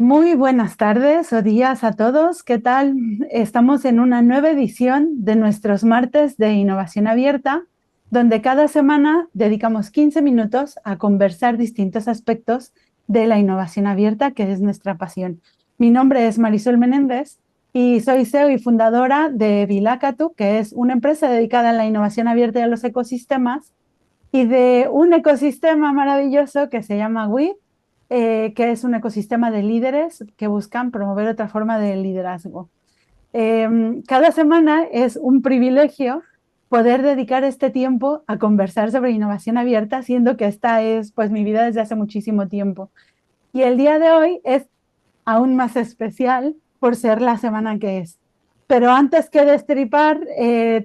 Muy buenas tardes o días a todos. ¿Qué tal? Estamos en una nueva edición de nuestros martes de innovación abierta, donde cada semana dedicamos 15 minutos a conversar distintos aspectos de la innovación abierta, que es nuestra pasión. Mi nombre es Marisol Menéndez y soy CEO y fundadora de Vilacatu, que es una empresa dedicada a la innovación abierta y a los ecosistemas, y de un ecosistema maravilloso que se llama WIT, que es un ecosistema de líderes que buscan promover otra forma de liderazgo. Cada semana es un privilegio poder dedicar este tiempo a conversar sobre innovación abierta, siendo que esta es pues mi vida desde hace muchísimo tiempo. Y el día de hoy es aún más especial por ser la semana que es. Pero antes que destripar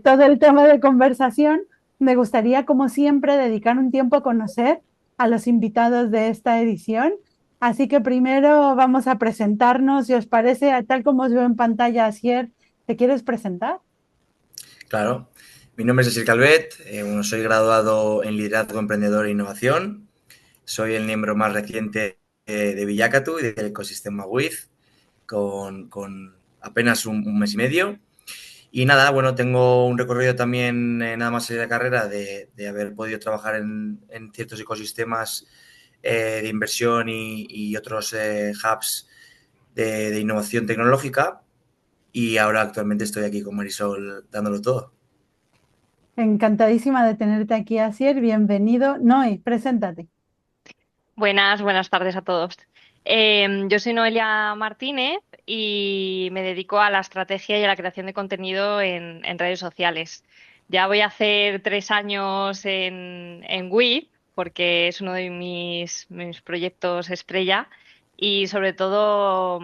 todo el tema de conversación, me gustaría, como siempre, dedicar un tiempo a conocer a los invitados de esta edición. Así que primero vamos a presentarnos, si os parece, tal como os veo en pantalla, Asier, ¿te quieres presentar? Claro, mi nombre es Asier Calvet, soy graduado en Liderazgo Emprendedor e Innovación, soy el miembro más reciente de Villacatu y del ecosistema WIZ, con apenas un mes y medio. Y nada, bueno, tengo un recorrido también, nada más salir de la carrera, de haber podido trabajar en ciertos ecosistemas de inversión y otros hubs de innovación tecnológica. Y ahora actualmente estoy aquí con Marisol dándolo todo. Encantadísima de tenerte aquí, Asier. Bienvenido. Noé, preséntate. Buenas tardes a todos. Yo soy Noelia Martínez y me dedico a la estrategia y a la creación de contenido en redes sociales. Ya voy a hacer 3 años en WIP porque es uno de mis proyectos estrella y sobre todo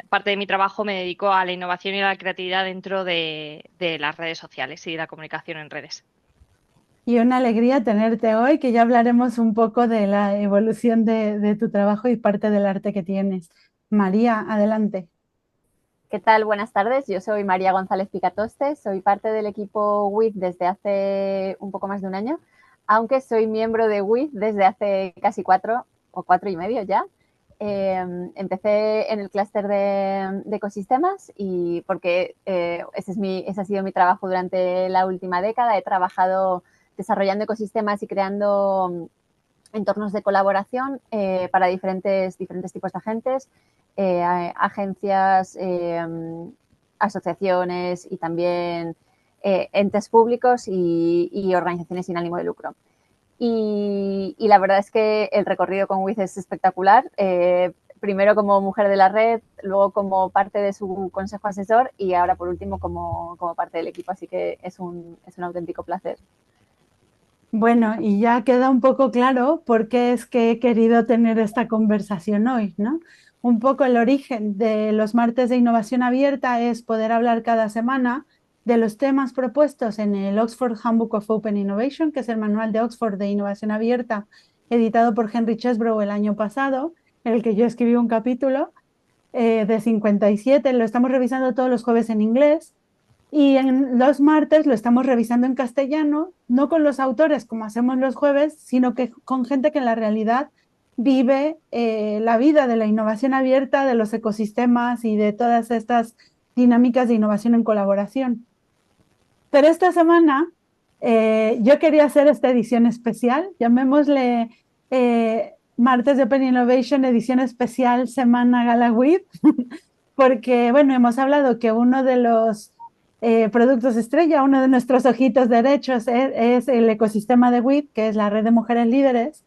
parte de mi trabajo me dedico a la innovación y a la creatividad dentro de las redes sociales y la comunicación en redes. Y una alegría tenerte hoy, que ya hablaremos un poco de la evolución de tu trabajo y parte del arte que tienes. María, adelante. ¿Qué tal? Buenas tardes. Yo soy María González Picatoste, soy parte del equipo WIT desde hace un poco más de un año, aunque soy miembro de WIT desde hace casi 4 o 4 y medio ya. Empecé en el clúster de ecosistemas y porque ese ha sido mi trabajo durante la última década. He trabajado desarrollando ecosistemas y creando entornos de colaboración para diferentes tipos de agentes, agencias, asociaciones y también entes públicos y organizaciones sin ánimo de lucro. Y la verdad es que el recorrido con WIZ es espectacular. Primero como mujer de la red, luego como parte de su consejo asesor y ahora por último como parte del equipo. Así que es un auténtico placer. Bueno, y ya queda un poco claro por qué es que he querido tener esta conversación hoy, ¿no? Un poco el origen de los martes de innovación abierta es poder hablar cada semana de los temas propuestos en el Oxford Handbook of Open Innovation, que es el manual de Oxford de innovación abierta, editado por Henry Chesbrough el año pasado, en el que yo escribí un capítulo de 57. Lo estamos revisando todos los jueves en inglés. Y en los martes lo estamos revisando en castellano, no con los autores como hacemos los jueves, sino que con gente que en la realidad vive la vida de la innovación abierta, de los ecosistemas y de todas estas dinámicas de innovación en colaboración. Pero esta semana yo quería hacer esta edición especial, llamémosle Martes de Open Innovation, edición especial Semana Gala WIP, porque bueno, hemos hablado que uno de los productos estrella, uno de nuestros ojitos derechos es el ecosistema de WIP, que es la red de mujeres líderes,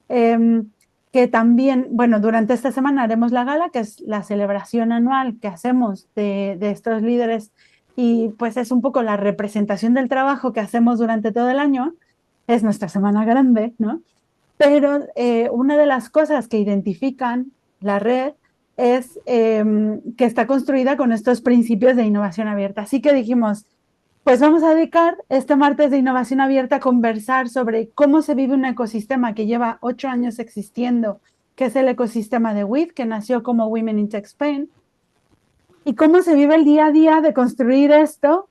que también, bueno, durante esta semana haremos la gala, que es la celebración anual que hacemos de estos líderes y pues es un poco la representación del trabajo que hacemos durante todo el año, es nuestra semana grande, ¿no? Pero una de las cosas que identifican la red es que está construida con estos principios de innovación abierta. Así que dijimos, pues vamos a dedicar este martes de innovación abierta a conversar sobre cómo se vive un ecosistema que lleva 8 años existiendo, que es el ecosistema de WIT, que nació como Women in Tech Spain, y cómo se vive el día a día de construir esto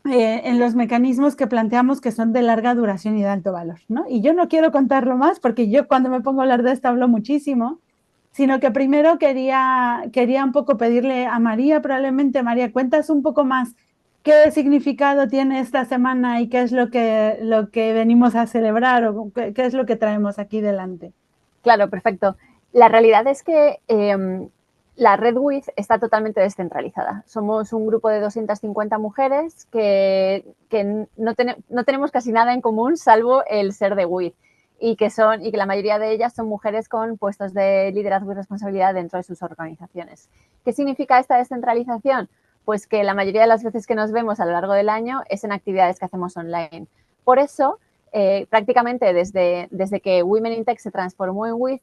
en los mecanismos que planteamos que son de larga duración y de alto valor, ¿no? Y yo no quiero contarlo más porque yo cuando me pongo a hablar de esto hablo muchísimo, sino que primero quería un poco pedirle a María, probablemente, María, cuentas un poco más qué significado tiene esta semana y qué es lo que venimos a celebrar o qué es lo que traemos aquí delante. Claro, perfecto. La realidad es que la red WIZ está totalmente descentralizada. Somos un grupo de 250 mujeres que no tenemos casi nada en común salvo el ser de WIZ y que la mayoría de ellas son mujeres con puestos de liderazgo y responsabilidad dentro de sus organizaciones. ¿Qué significa esta descentralización? Pues que la mayoría de las veces que nos vemos a lo largo del año es en actividades que hacemos online. Por eso, prácticamente desde que Women in Tech se transformó en WIZ,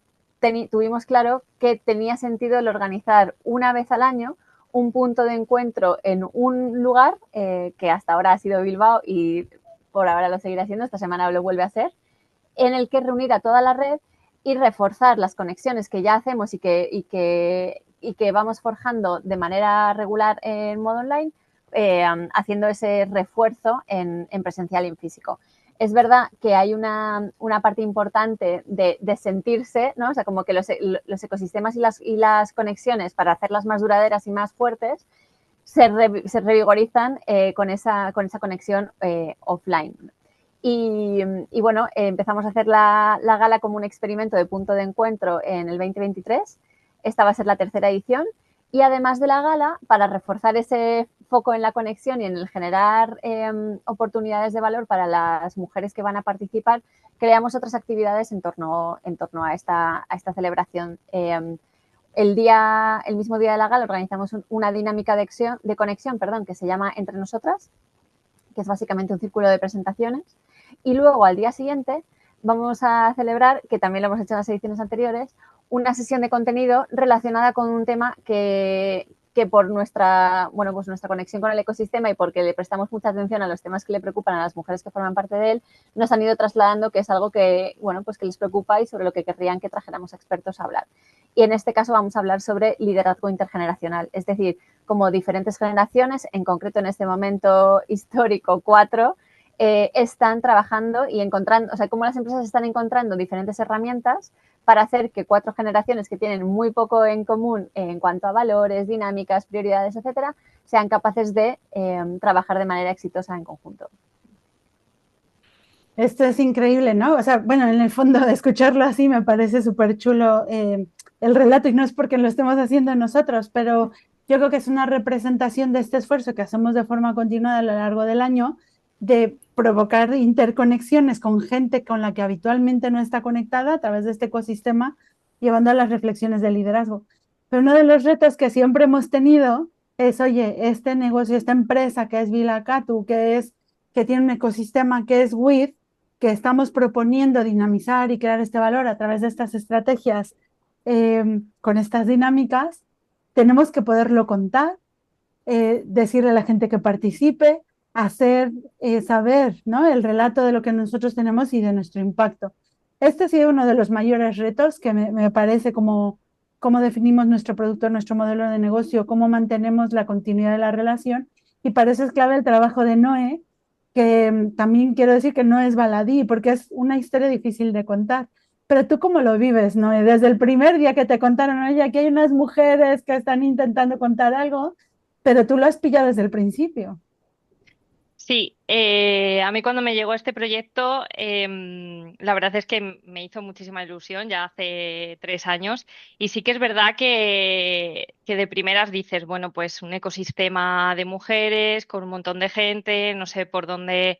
tuvimos claro que tenía sentido el organizar una vez al año un punto de encuentro en un lugar que hasta ahora ha sido Bilbao y por ahora lo seguirá siendo, esta semana lo vuelve a ser, en el que reunir a toda la red y reforzar las conexiones que ya hacemos y que vamos forjando de manera regular en modo online, haciendo ese refuerzo en presencial y en físico. Es verdad que hay una parte importante de sentirse, ¿no? O sea, como que los ecosistemas y las conexiones, para hacerlas más duraderas y más fuertes, se revigorizan con esa conexión offline. Y bueno, empezamos a hacer la gala como un experimento de punto de encuentro en el 2023. Esta va a ser la tercera edición. Y además de la gala, para reforzar ese foco en la conexión y en el generar oportunidades de valor para las mujeres que van a participar, creamos otras actividades en torno a esta celebración. El mismo día de la gala organizamos una dinámica de conexión, que se llama Entre Nosotras, que es básicamente un círculo de presentaciones. Y luego, al día siguiente, vamos a celebrar, que también lo hemos hecho en las ediciones anteriores, una sesión de contenido relacionada con un tema que por nuestra conexión con el ecosistema y porque le prestamos mucha atención a los temas que le preocupan a las mujeres que forman parte de él, nos han ido trasladando que es algo que les preocupa y sobre lo que querrían que trajéramos expertos a hablar. Y en este caso vamos a hablar sobre liderazgo intergeneracional, es decir, como diferentes generaciones, en concreto en este momento histórico 4, están trabajando y encontrando, o sea, cómo las empresas están encontrando diferentes herramientas para hacer que 4 generaciones que tienen muy poco en común en cuanto a valores, dinámicas, prioridades, etcétera, sean capaces de trabajar de manera exitosa en conjunto. Esto es increíble, ¿no? O sea, bueno, en el fondo, escucharlo así me parece súper chulo el relato, y no es porque lo estemos haciendo nosotros, pero yo creo que es una representación de este esfuerzo que hacemos de forma continuada a lo largo del año de provocar interconexiones con gente con la que habitualmente no está conectada a través de este ecosistema, llevando a las reflexiones de liderazgo. Pero uno de los retos que siempre hemos tenido es, oye, este negocio, esta empresa que es Vilacatu, que tiene un ecosistema que es WIT, que estamos proponiendo dinamizar y crear este valor a través de estas estrategias, con estas dinámicas, tenemos que poderlo contar, decirle a la gente que participe, hacer saber, ¿no?, el relato de lo que nosotros tenemos y de nuestro impacto. Este ha sido uno de los mayores retos que me parece, como cómo definimos nuestro producto, nuestro modelo de negocio, cómo mantenemos la continuidad de la relación, y para eso es clave el trabajo de Noé, que también quiero decir que no es baladí, porque es una historia difícil de contar. Pero tú, ¿cómo lo vives, Noé? Desde el primer día que te contaron, oye, aquí hay unas mujeres que están intentando contar algo, pero tú lo has pillado desde el principio. Sí, a mí cuando me llegó este proyecto, la verdad es que me hizo muchísima ilusión ya hace 3 años, y sí que es verdad que de primeras dices, bueno, pues un ecosistema de mujeres con un montón de gente, no sé por dónde,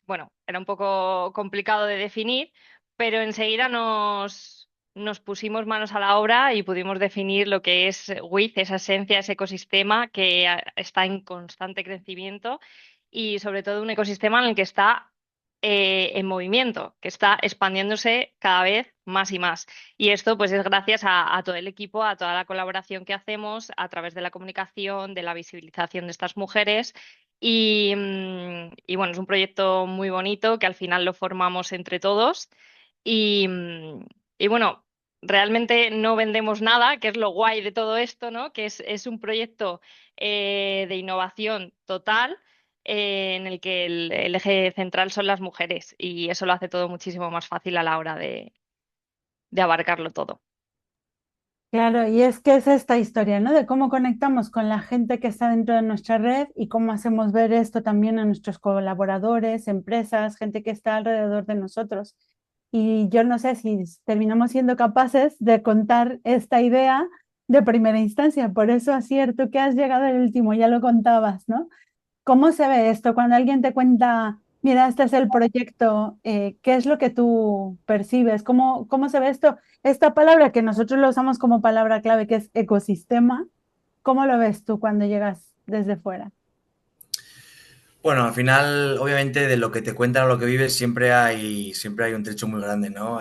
bueno, era un poco complicado de definir, pero enseguida nos pusimos manos a la obra y pudimos definir lo que es WIZ, esa esencia, ese ecosistema que está en constante crecimiento, y sobre todo un ecosistema en el que está en movimiento, que está expandiéndose cada vez más y más. Y esto pues es gracias a todo el equipo, a toda la colaboración que hacemos a través de la comunicación, de la visibilización de estas mujeres. Y bueno, es un proyecto muy bonito que al final lo formamos entre todos. Y, y bueno, realmente no vendemos nada, que es lo guay de todo esto, ¿no? Que es un proyecto de innovación total, en el que el eje central son las mujeres, y eso lo hace todo muchísimo más fácil a la hora abarcarlo todo. Claro, y es que es esta historia, ¿no? De cómo conectamos con la gente que está dentro de nuestra red y cómo hacemos ver esto también a nuestros colaboradores, empresas, gente que está alrededor de nosotros. Y yo no sé si terminamos siendo capaces de contar esta idea de primera instancia. Por eso acierto que has llegado al último, ya lo contabas, ¿no? ¿Cómo se ve esto cuando alguien te cuenta, mira, este es el proyecto, qué es lo que tú percibes? ¿Cómo se ve esto? Esta palabra que nosotros lo usamos como palabra clave, que es ecosistema, ¿cómo lo ves tú cuando llegas desde fuera? Bueno, al final, obviamente, de lo que te cuentan o lo que vives, siempre hay un trecho muy grande, ¿no?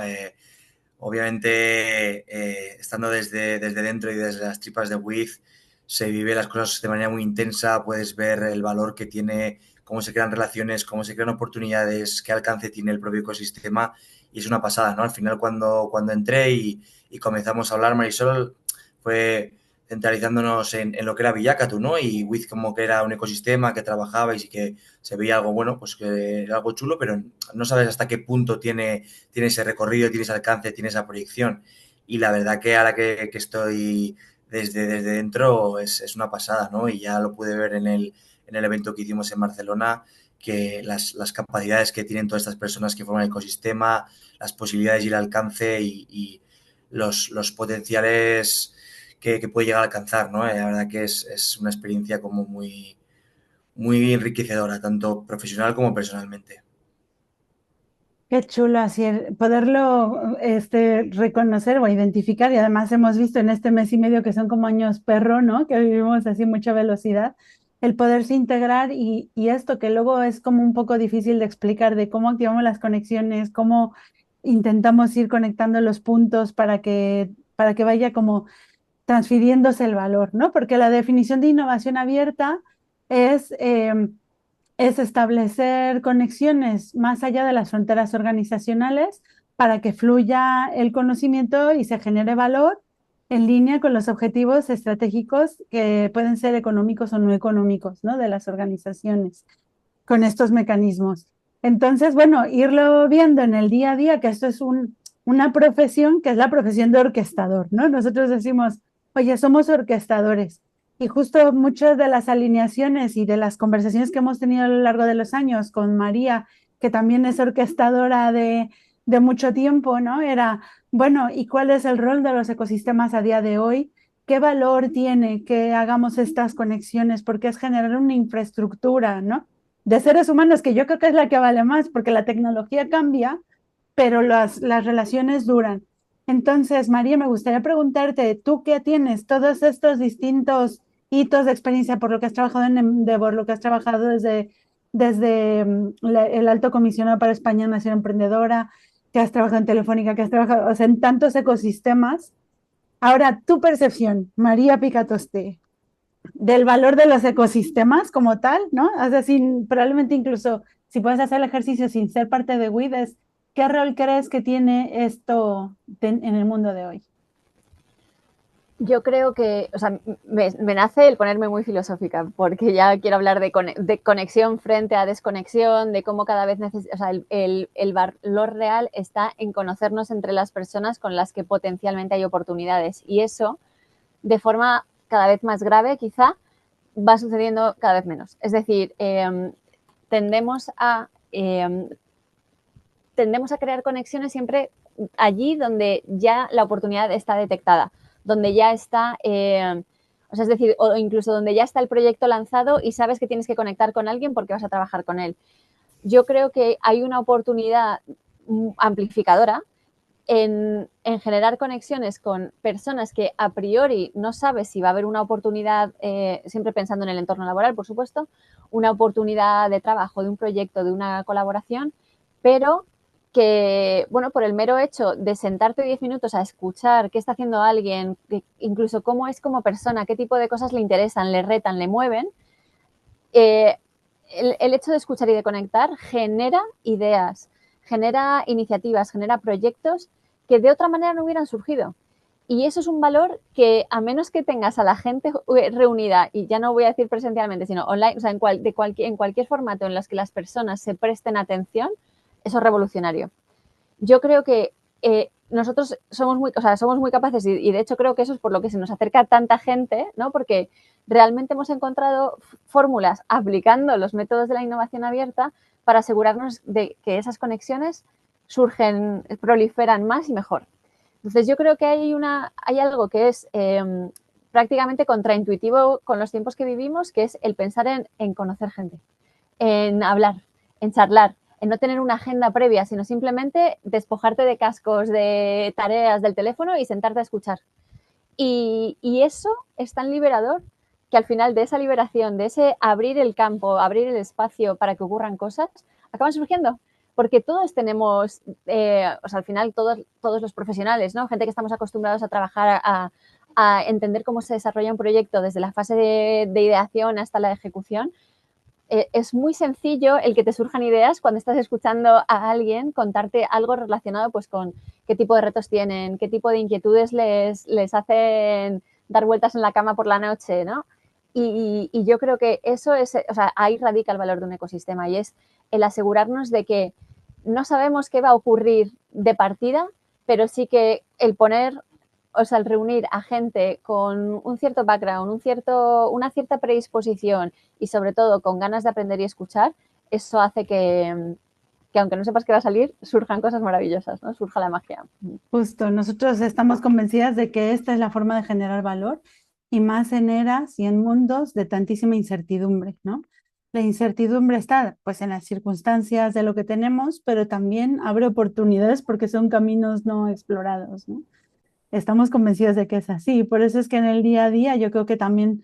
Obviamente, estando desde dentro y desde las tripas de Wiz, se vive las cosas de manera muy intensa, puedes ver el valor que tiene, cómo se crean relaciones, cómo se crean oportunidades, qué alcance tiene el propio ecosistema, y es una pasada, ¿no? Al final, cuando entré y comenzamos a hablar, Marisol, fue centralizándonos en lo que era Villacatu, ¿no? Y Wiz como que era un ecosistema que trabajabais y que se veía algo bueno, pues que era algo chulo, pero no sabes hasta qué punto tiene ese recorrido, tiene ese alcance, tiene esa proyección. Y la verdad que ahora que estoy desde dentro es una pasada, ¿no? Y ya lo pude ver en el evento que hicimos en Barcelona, que las capacidades que tienen todas estas personas que forman el ecosistema, las posibilidades y el alcance y los potenciales que puede llegar a alcanzar, ¿no? La verdad que es una experiencia como muy enriquecedora, tanto profesional como personalmente. Qué chulo así poderlo reconocer o identificar y además hemos visto en este mes y medio que son como años perro, ¿no? Que vivimos así mucha velocidad, el poderse integrar y esto que luego es como un poco difícil de explicar de cómo activamos las conexiones, cómo intentamos ir conectando los puntos para que vaya como transfiriéndose el valor, ¿no? Porque la definición de innovación abierta es... es establecer conexiones más allá de las fronteras organizacionales para que fluya el conocimiento y se genere valor en línea con los objetivos estratégicos que pueden ser económicos o no económicos, ¿no? De las organizaciones con estos mecanismos. Entonces, bueno, irlo viendo en el día a día, que esto es una profesión que es la profesión de orquestador, ¿no? Nosotros decimos, oye, somos orquestadores. Y justo muchas de las alineaciones y de las conversaciones que hemos tenido a lo largo de los años con María, que también es orquestadora de mucho tiempo, ¿no? Era, bueno, ¿y cuál es el rol de los ecosistemas a día de hoy? ¿Qué valor tiene que hagamos estas conexiones? Porque es generar una infraestructura, ¿no? De seres humanos, que yo creo que es la que vale más, porque la tecnología cambia, pero las relaciones duran. Entonces, María, me gustaría preguntarte, tú que tienes todos estos distintos hitos de experiencia por lo que has trabajado en Endeavor, lo que has trabajado desde el Alto Comisionado para España Nación Emprendedora, que has trabajado en Telefónica, que has trabajado, o sea, en tantos ecosistemas. Ahora, tu percepción, María Picatoste, del valor de los ecosistemas como tal, ¿no? O sea, probablemente incluso si puedes hacer el ejercicio sin ser parte de WIDES, ¿qué rol crees que tiene esto en el mundo de hoy? Yo creo que, o sea, me nace el ponerme muy filosófica, porque ya quiero hablar de conexión frente a desconexión, de cómo cada vez o sea, el valor real está en conocernos entre las personas con las que potencialmente hay oportunidades. Y eso, de forma cada vez más grave, quizá, va sucediendo cada vez menos. Es decir, tendemos a crear conexiones siempre allí donde ya la oportunidad está detectada, donde ya está, o sea, es decir, o incluso donde ya está el proyecto lanzado y sabes que tienes que conectar con alguien porque vas a trabajar con él. Yo creo que hay una oportunidad amplificadora en generar conexiones con personas que a priori no sabes si va a haber una oportunidad, siempre pensando en el entorno laboral, por supuesto, una oportunidad de trabajo, de un proyecto, de una colaboración, pero que, bueno, por el mero hecho de sentarte 10 minutos a escuchar qué está haciendo alguien, incluso cómo es como persona, qué tipo de cosas le interesan, le retan, le mueven, el hecho de escuchar y de conectar genera ideas, genera iniciativas, genera proyectos que de otra manera no hubieran surgido. Y eso es un valor que, a menos que tengas a la gente reunida, y ya no voy a decir presencialmente, sino online, o sea, en cualquier formato en los que las personas se presten atención, eso es revolucionario. Yo creo que nosotros somos muy capaces y de hecho creo que eso es por lo que se nos acerca tanta gente, ¿no? Porque realmente hemos encontrado fórmulas aplicando los métodos de la innovación abierta para asegurarnos de que esas conexiones surgen, proliferan más y mejor. Entonces yo creo que hay algo que es prácticamente contraintuitivo con los tiempos que vivimos, que es el pensar en conocer gente, en hablar, en charlar, en no tener una agenda previa, sino simplemente despojarte de cascos, de tareas del teléfono y sentarte a escuchar. Y eso es tan liberador que al final de esa liberación, de ese abrir el campo, abrir el espacio para que ocurran cosas, acaban surgiendo. Porque todos tenemos, al final todos los profesionales, ¿no? Gente que estamos acostumbrados a trabajar, a entender cómo se desarrolla un proyecto desde la fase de ideación hasta la ejecución, es muy sencillo el que te surjan ideas cuando estás escuchando a alguien contarte algo relacionado pues con qué tipo de retos tienen, qué tipo de inquietudes les hacen dar vueltas en la cama por la noche, ¿no? Y yo creo que eso es, ahí radica el valor de un ecosistema y es el asegurarnos de que no sabemos qué va a ocurrir de partida, pero sí que el poner, el reunir a gente con un cierto background, una cierta predisposición y sobre todo con ganas de aprender y escuchar, eso hace que aunque no sepas qué va a salir, surjan cosas maravillosas, ¿no? Surja la magia. Justo, nosotros estamos convencidas de que esta es la forma de generar valor y más en eras y en mundos de tantísima incertidumbre, ¿no? La incertidumbre está pues en las circunstancias de lo que tenemos, pero también abre oportunidades porque son caminos no explorados, ¿no? Estamos convencidos de que es así, por eso es que en el día a día yo creo que también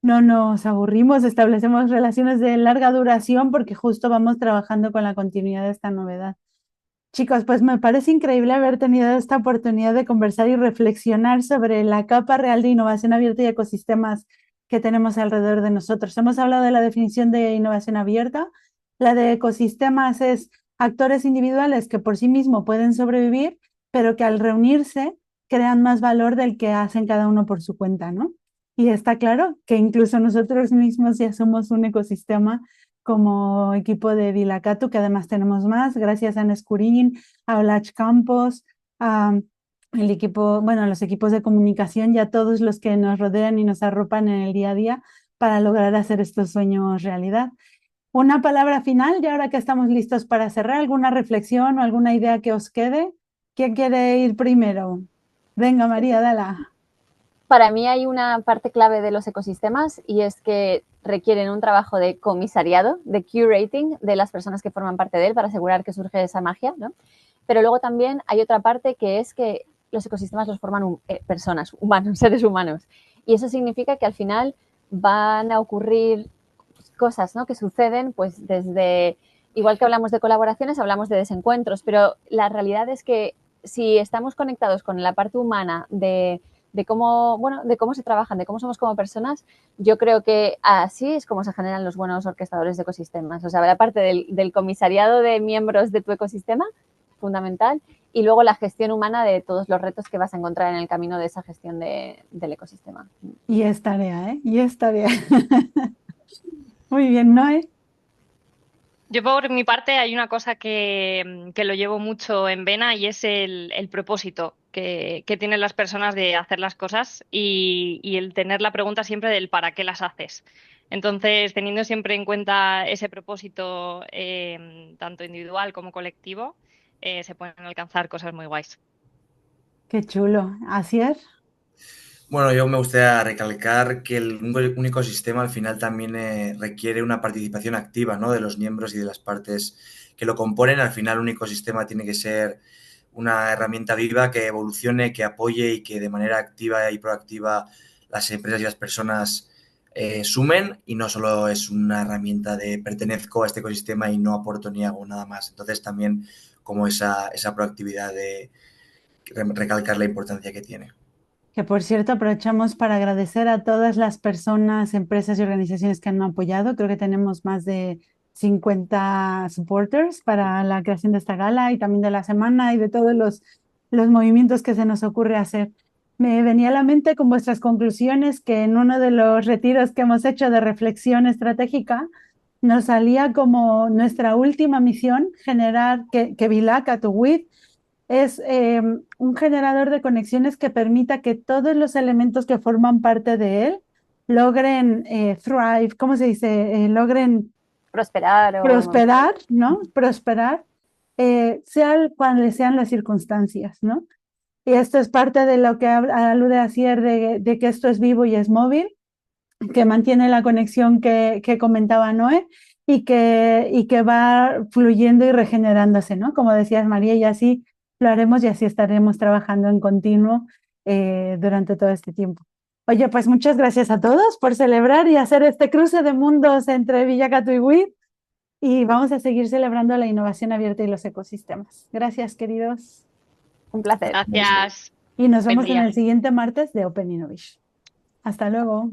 no nos aburrimos, establecemos relaciones de larga duración porque justo vamos trabajando con la continuidad de esta novedad. Chicos, pues me parece increíble haber tenido esta oportunidad de conversar y reflexionar sobre la capa real de innovación abierta y ecosistemas que tenemos alrededor de nosotros. Hemos hablado de la definición de innovación abierta, la de ecosistemas es actores individuales que por sí mismos pueden sobrevivir, pero que al reunirse crean más valor del que hacen cada uno por su cuenta, ¿no? Y está claro que incluso nosotros mismos ya somos un ecosistema como equipo de Vilacatu, que además tenemos más, gracias a Nescurín, a Olach Campos, a el equipo, bueno, los equipos de comunicación y a todos los que nos rodean y nos arropan en el día a día para lograr hacer estos sueños realidad. Una palabra final, y ahora que estamos listos para cerrar, ¿alguna reflexión o alguna idea que os quede? ¿Quién quiere ir primero? Venga, María, dala. Para mí hay una parte clave de los ecosistemas y es que requieren un trabajo de comisariado, de curating de las personas que forman parte de él para asegurar que surge esa magia, ¿no? Pero luego también hay otra parte que es que los ecosistemas los forman personas, humanos, seres humanos. Y eso significa que al final van a ocurrir cosas, ¿no? Que suceden pues desde, igual que hablamos de colaboraciones, hablamos de desencuentros, pero la realidad es que si estamos conectados con la parte humana de cómo, bueno, de cómo se trabajan, de cómo somos como personas, yo creo que así es como se generan los buenos orquestadores de ecosistemas. O sea, la parte del comisariado de miembros de tu ecosistema, fundamental, y luego la gestión humana de todos los retos que vas a encontrar en el camino de esa gestión del ecosistema. Y es tarea, ¿eh? Y es tarea. Muy bien, Noé. Yo por mi parte hay una cosa que lo llevo mucho en vena y es el propósito que tienen las personas de hacer las cosas y el tener la pregunta siempre del para qué las haces. Entonces, teniendo siempre en cuenta ese propósito, tanto individual como colectivo, se pueden alcanzar cosas muy guays. Qué chulo. ¿Asier? Bueno, yo me gustaría recalcar que un ecosistema al final también requiere una participación activa, ¿no? De los miembros y de las partes que lo componen. Al final un ecosistema tiene que ser una herramienta viva que evolucione, que apoye y que de manera activa y proactiva las empresas y las personas sumen y no solo es una herramienta de pertenezco a este ecosistema y no aporto ni hago nada más. Entonces también como esa proactividad de recalcar la importancia que tiene. Que por cierto aprovechamos para agradecer a todas las personas, empresas y organizaciones que han apoyado. Creo que tenemos más de 50 supporters para la creación de esta gala y también de la semana y de todos los movimientos que se nos ocurre hacer. Me venía a la mente con vuestras conclusiones que en uno de los retiros que hemos hecho de reflexión estratégica nos salía como nuestra última misión generar que Vilac, Atuwid, es un generador de conexiones que permita que todos los elementos que forman parte de él logren thrive, ¿cómo se dice? Logren Prosperar o... prosperar, ¿no? Prosperar, sean cuales sean las circunstancias, ¿no? Y esto es parte de lo que alude Asier de que esto es vivo y es móvil, que mantiene la conexión que comentaba Noé y que va fluyendo y regenerándose, ¿no? Como decías, María, y así lo haremos y así estaremos trabajando en continuo durante todo este tiempo. Oye, pues muchas gracias a todos por celebrar y hacer este cruce de mundos entre Villacatu y WIT, y vamos a seguir celebrando la innovación abierta y los ecosistemas. Gracias, queridos. Un placer. Gracias. Y nos Buen vemos en día. el siguiente martes de Open Innovation. Hasta luego.